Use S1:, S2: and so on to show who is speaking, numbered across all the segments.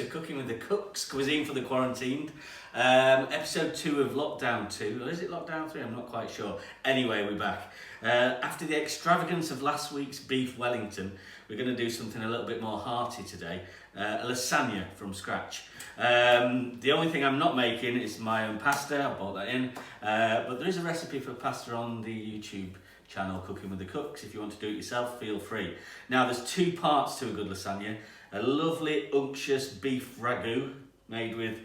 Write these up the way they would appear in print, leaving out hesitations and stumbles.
S1: Cooking with the Cooks, Cuisine for the Quarantined. Episode 2 of Lockdown 2, or is it Lockdown 3? I'm not quite sure. Anyway, we're back. After the extravagance of last week's beef Wellington, we're going to do something a little bit more hearty today. A lasagna from scratch. The only thing I'm not making is my own pasta. I bought that in. But there is a recipe for pasta on the YouTube channel, Cooking with the Cooks. If you want to do it yourself, feel free. Now, there's 2 parts to a good lasagna. A lovely unctuous beef ragu made with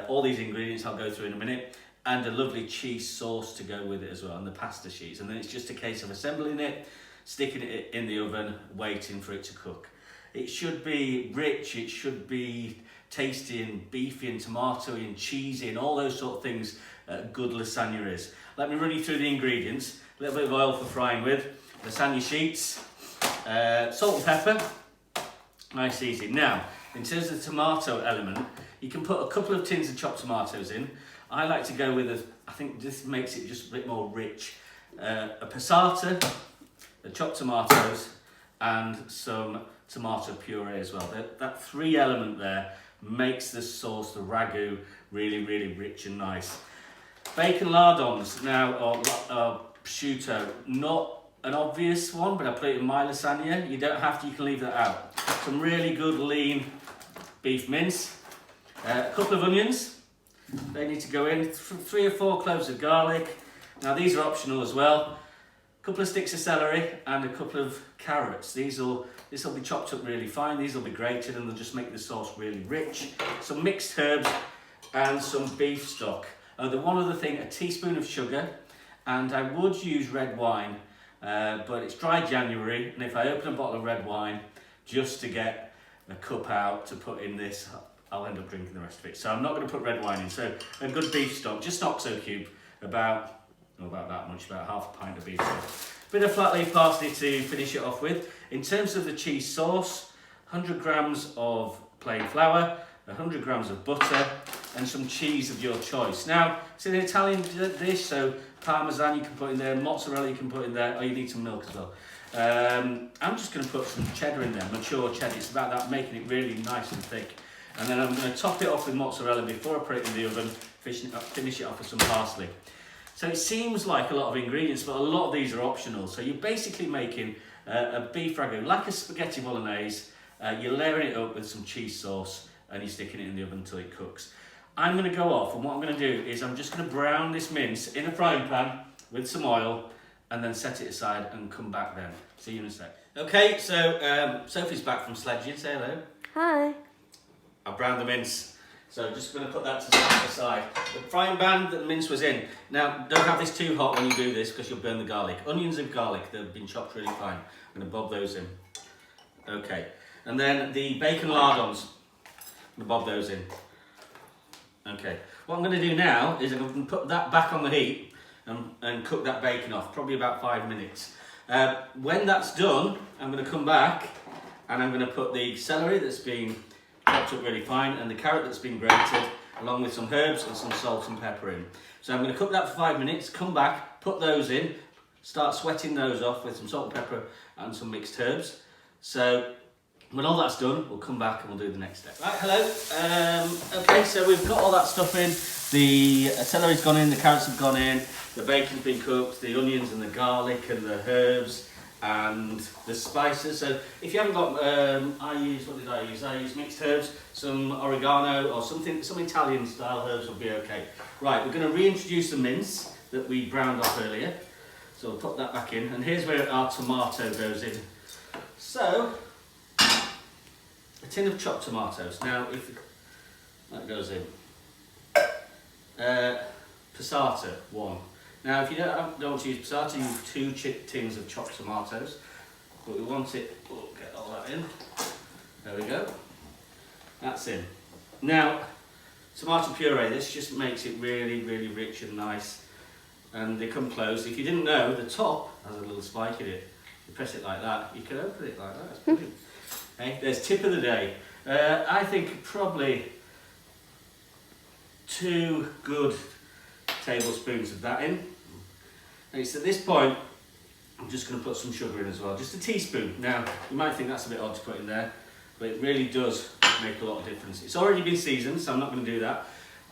S1: all these ingredients I'll go through in a minute, and a lovely cheese sauce to go with it as well, and the pasta sheets. And then it's just a case of assembling it, sticking it in the oven, waiting for it to cook. It should be rich, it should be tasty and beefy and tomatoey and cheesy and all those sort of things good lasagna is. Let me run you through the ingredients. A little bit of oil for frying with, lasagna sheets, salt and pepper, nice easy. Now, in terms of the tomato element, you can put a couple of tins of chopped tomatoes in. I like to go with, I think this makes it just a bit more rich, a passata, the chopped tomatoes, and some tomato puree as well. That 3 element there makes the sauce, the ragu, really, really rich and nice. Bacon lardons, now, or prosciutto, not an obvious one, but I put it in my lasagna. You don't have to, you can leave that out. Some really good lean beef mince, a couple of onions, they need to go in, 3 or 4 cloves of garlic. Now these are optional as well. A couple of sticks of celery and a couple of carrots. This will be chopped up really fine. These will be grated and they'll just make the sauce really rich. Some mixed herbs and some beef stock. The one other thing, a teaspoon of sugar, and I would use red wine, but it's dry January, and if I open a bottle of red wine just to get a cup out to put in this, I'll end up drinking the rest of it. So I'm not going to put red wine in. So a good beef stock, just OXO cube, about that much, about half a pint of beef stock. Bit of flat leaf parsley to finish it off with. In terms of the cheese sauce, 100 grams of plain flour, 100 grams of butter, and some cheese of your choice. Now, it's an Italian dish, so Parmesan you can put in there, mozzarella you can put in there, or you need some milk as well. I'm just going to put some cheddar in there, mature cheddar. It's about that, making it really nice and thick. And then I'm going to top it off with mozzarella before I put it in the oven, finish it off with some parsley. So it seems like a lot of ingredients, but a lot of these are optional. So you're basically making a beef ragu, like a spaghetti bolognese. You're layering it up with some cheese sauce and you're sticking it in the oven until it cooks. I'm going to go off, and what I'm going to do is I'm just going to brown this mince in a frying pan with some oil and then set it aside and come back then. See you in a sec. Okay, so Sophie's back from sledging. Say hello.
S2: Hi.
S1: I've browned the mince, so just going to put that to the side. The frying pan that the mince was in. Now, don't have this too hot when you do this because you'll burn the garlic. Onions and garlic, they've been chopped really fine. I'm going to bob those in. Okay, and then the bacon lardons. I'm going to bob those in. Okay, what I'm going to do now is I'm going to put that back on the heat and cook that bacon off, probably about 5 minutes. When that's done, I'm going to come back and I'm going to put the celery that's been chopped up really fine and the carrot that's been grated, along with some herbs and some salt and pepper in. So I'm going to cook that for 5 minutes, come back, put those in, start sweating those off with some salt and pepper and some mixed herbs. So when all that's done, we'll come back and we'll do the next step. Right, hello. Okay, so we've got all that stuff in. The celery's gone in, the carrots have gone in, the bacon's been cooked, the onions and the garlic and the herbs and the spices. So if you haven't got, what did I use? I used mixed herbs, some oregano or some Italian style herbs will be okay. Right, we're going to reintroduce the mince that we browned off earlier. So we'll put that back in, and here's where our tomato goes in. So, a tin of chopped tomatoes. Now, if that goes in. Passata, 1. Now, if you don't want to use passata, use 2 tins of chopped tomatoes. But we want it, we'll get all that in. There we go. That's in. Now, tomato puree, this just makes it really, really rich and nice. And they come closed. If you didn't know, the top has a little spike in it. You press it like that, you can open it like that. It's brilliant. Okay, there's tip of the day. I think probably 2 good tablespoons of that in. And so at this point, I'm just going to put some sugar in as well, just a teaspoon. Now, you might think that's a bit odd to put in there, but it really does make a lot of difference. It's already been seasoned, so I'm not going to do that.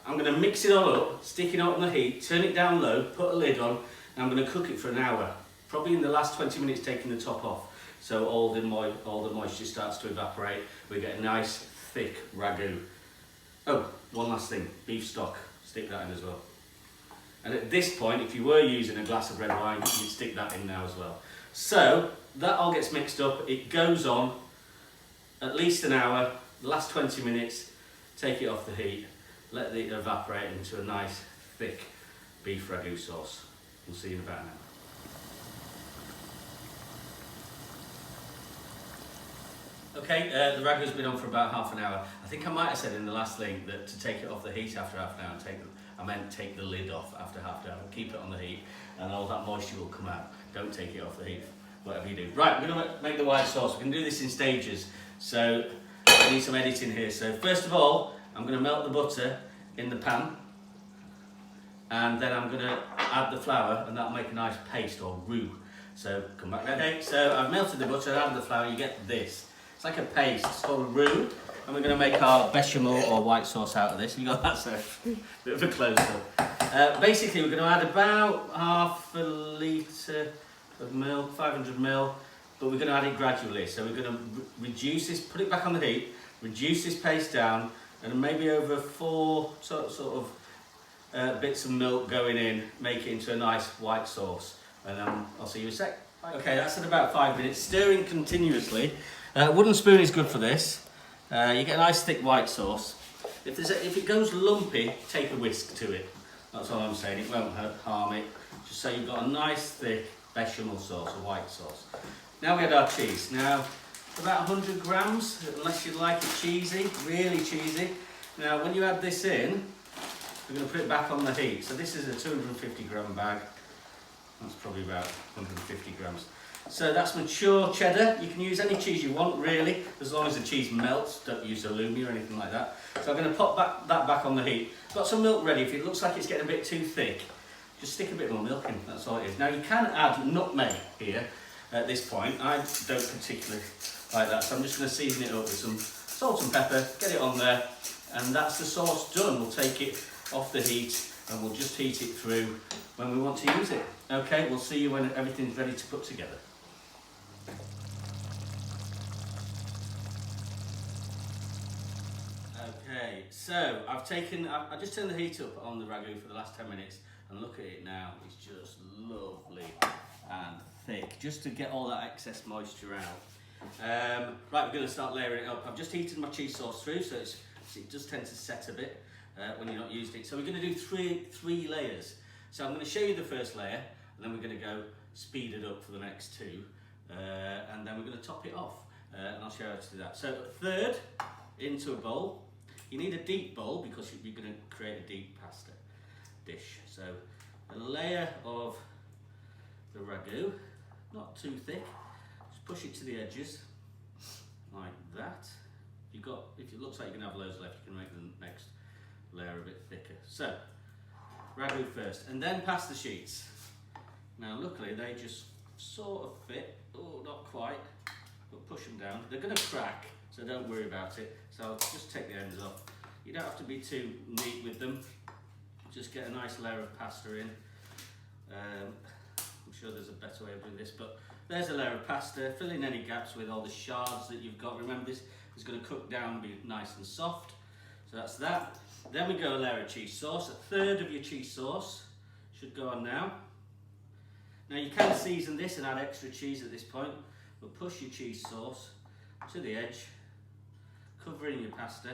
S1: I'm going to mix it all up, stick it out on the heat, turn it down low, put a lid on, and I'm going to cook it for an hour. Probably in the last 20 minutes taking the top off, so all the moisture starts to evaporate. We get a nice thick ragu. Oh, one last thing, beef stock, stick that in as well. And at this point, if you were using a glass of red wine, you'd stick that in now as well. So that all gets mixed up, it goes on at least an hour, the last 20 minutes, take it off the heat, let it evaporate into a nice thick beef ragu sauce. We'll see you in about an hour. Okay, the ragu's been on for about half an hour. I think I might have said in the last thing that to take it off the heat after half an hour, I meant take the lid off after half an hour, keep it on the heat, and all that moisture will come out. Don't take it off the heat, whatever you do. Right, we're going to make the white sauce. We're going to do this in stages, so I need some editing here. So first of all, I'm going to melt the butter in the pan, and then I'm going to add the flour, and that'll make a nice paste or roux. So come back there. Okay, so I've melted the butter, added the flour, you get this. It's like a paste, it's called a roux, and we're going to make our bechamel or white sauce out of this. You got that, so bit of a close-up. Basically, we're going to add about half a litre of milk, 500 ml, but we're going to add it gradually. So we're going to reduce this, put it back on the heat, reduce this paste down, and maybe over 4 sort of bits of milk going in, make it into a nice white sauce. And I'll see you in a sec. Okay, that's at about 5 minutes, stirring continuously. Wooden spoon is good for this. You get a nice thick white sauce. If it goes lumpy, take a whisk to it. That's all I'm saying. It won't harm it. Just so you've got a nice thick bechamel sauce, a white sauce. Now we add our cheese. Now, about 100 grams, unless you like it cheesy, really cheesy. Now, when you add this in, we're going to put it back on the heat. So this is a 250 gram bag. That's probably about 150 grams. So that's mature cheddar. You can use any cheese you want, really, as long as the cheese melts. Don't use halloumi or anything like that. So I'm going to pop that back on the heat. Got some milk ready. If it looks like it's getting a bit too thick, just stick a bit more milk in. That's all it is. Now you can add nutmeg here at this point. I don't particularly like that, so I'm just going to season it up with some salt and pepper, get it on there, and that's the sauce done. We'll take it off the heat and we'll just heat it through when we want to use it. Okay, we'll see you when everything's ready to put together. Okay, so I just turned the heat up on the ragu for the last 10 minutes, and look at it now, it's just lovely and thick, just to get all that excess moisture out. Right, we're going to start layering it up. I've just heated my cheese sauce through, so it does tend to set a bit when you're not using it. So we're going to do three layers. So I'm going to show you the first layer, and then we're going to go speed it up for the next two, and then we're going to top it off, and I'll show you how to do that. So third, into a bowl. You need a deep bowl because you're going to create a deep pasta dish. So a layer of the ragu, not too thick, just push it to the edges like that. If it looks like you're going to have loads left, you can make the next layer a bit thicker. So ragu first, and then pasta sheets. Now luckily they just sort of fit. Oh, not quite, but push them down. They're going to crack, so don't worry about it. So I'll just take the ends off. You don't have to be too neat with them. Just get a nice layer of pasta in. I'm sure there's a better way of doing this, but there's a layer of pasta. Fill in any gaps with all the shards that you've got. Remember, this is going to cook down and be nice and soft. So that's that. Then we go a layer of cheese sauce. A third of your cheese sauce should go on now. Now you can season this and add extra cheese at this point, but push your cheese sauce to the edge, cover in your pasta,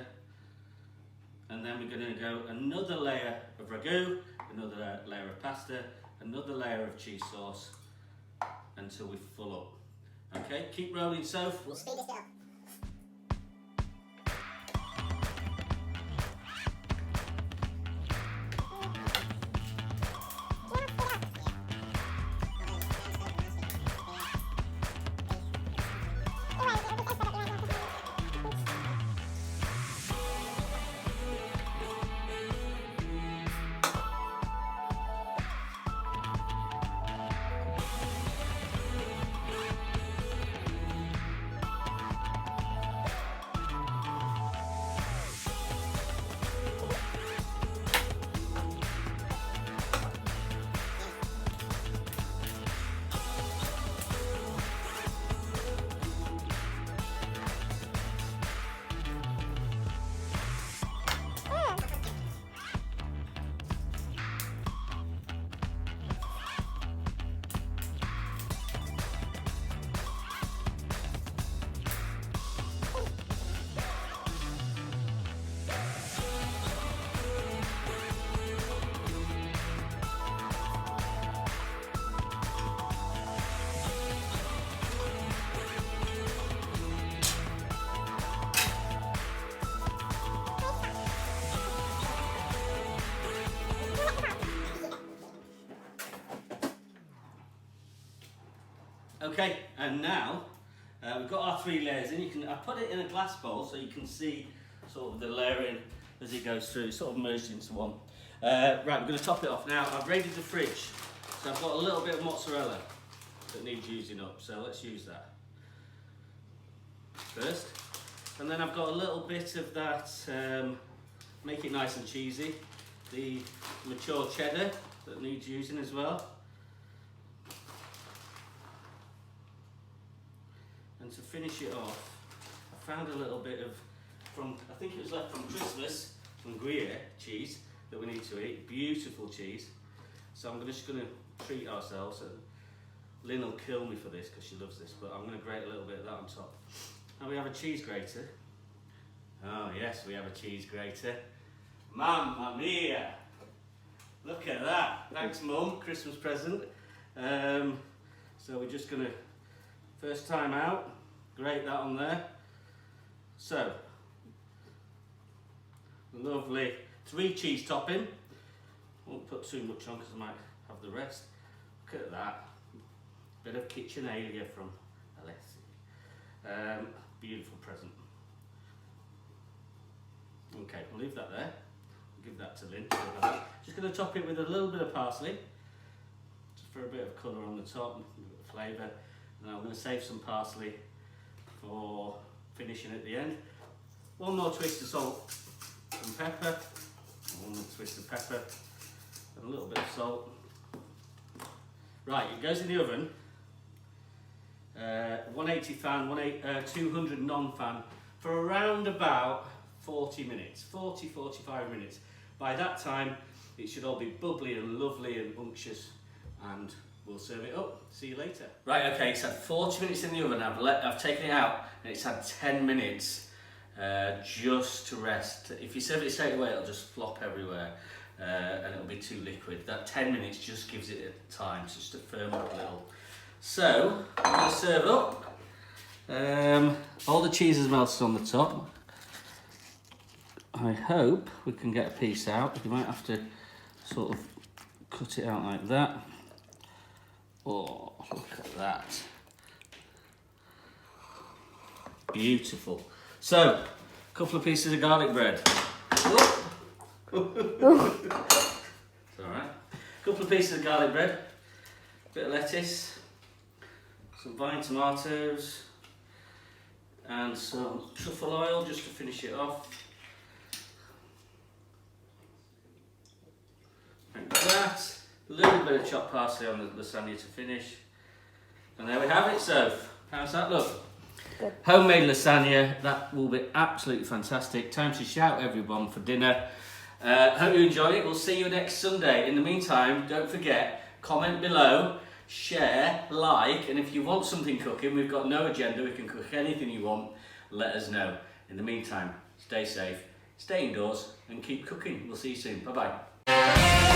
S1: and then we're going to go another layer of ragu, another layer of pasta, another layer of cheese sauce until we full up. Okay, keep rolling, Soph.
S2: We'll speed this down.
S1: Okay, and now we've got our 3 layers in. I put it in a glass bowl so you can see sort of the layering as it goes through, sort of merged into one. Right, I'm going to top it off now. I've raided the fridge, so I've got a little bit of mozzarella that needs using up, so let's use that first. And then I've got a little bit of that, make it nice and cheesy, the mature cheddar that needs using as well. And to finish it off, I found a little bit of, I think it was left from Christmas, from Gruyere cheese that we need to eat. Beautiful cheese. So I'm just going to treat ourselves. And Lynn will kill me for this because she loves this, but I'm going to grate a little bit of that on top. Now we have a cheese grater. Oh yes, we have a cheese grater. Mamma mia! Look at that. Thanks, Mum. Christmas present. So we're just going to, first time out, grate that on there. So, lovely 3 cheese topping. Won't put too much on because I might have the rest. Look at that. Bit of KitchenAid from Alessi. Beautiful present. Okay, we'll leave that there. Give that to Lynn. Just going to top it with a little bit of parsley, just for a bit of colour on the top and a bit of flavour. And I'm going to save some parsley for finishing at the end. One more twist of salt and pepper. One more twist of pepper and a little bit of salt. Right, it goes in the oven. 180 fan, 200 non-fan for around about 40 minutes, 45 minutes. By that time, it should all be bubbly and lovely and unctuous, and we'll serve it up. See you later. Right, okay, it's had 40 minutes in the oven. I've taken it out, and it's had 10 minutes just to rest. If you serve it straight away, it'll just flop everywhere, and it'll be too liquid. That 10 minutes just gives it time just to firm up a little. So, I'm going to serve up. All the cheese is melted on the top. I hope we can get a piece out. You might have to sort of cut it out like that. Oh, look at that. Beautiful. So, a couple of pieces of garlic bread. It's alright. A couple of pieces of garlic bread. A bit of lettuce. Some vine tomatoes. And some truffle oil just to finish it off. Like that. A little bit of chopped parsley on the lasagne to finish. And there we have it, Soph. How's that look?
S2: Good.
S1: Homemade lasagna, that will be absolutely fantastic. Time to shout everyone for dinner. Hope you enjoy it. We'll see you next Sunday. In the meantime, don't forget, comment below, share, like, and if you want something cooking, we've got no agenda, we can cook anything you want, let us know. In the meantime, stay safe, stay indoors, and keep cooking. We'll see you soon. Bye-bye.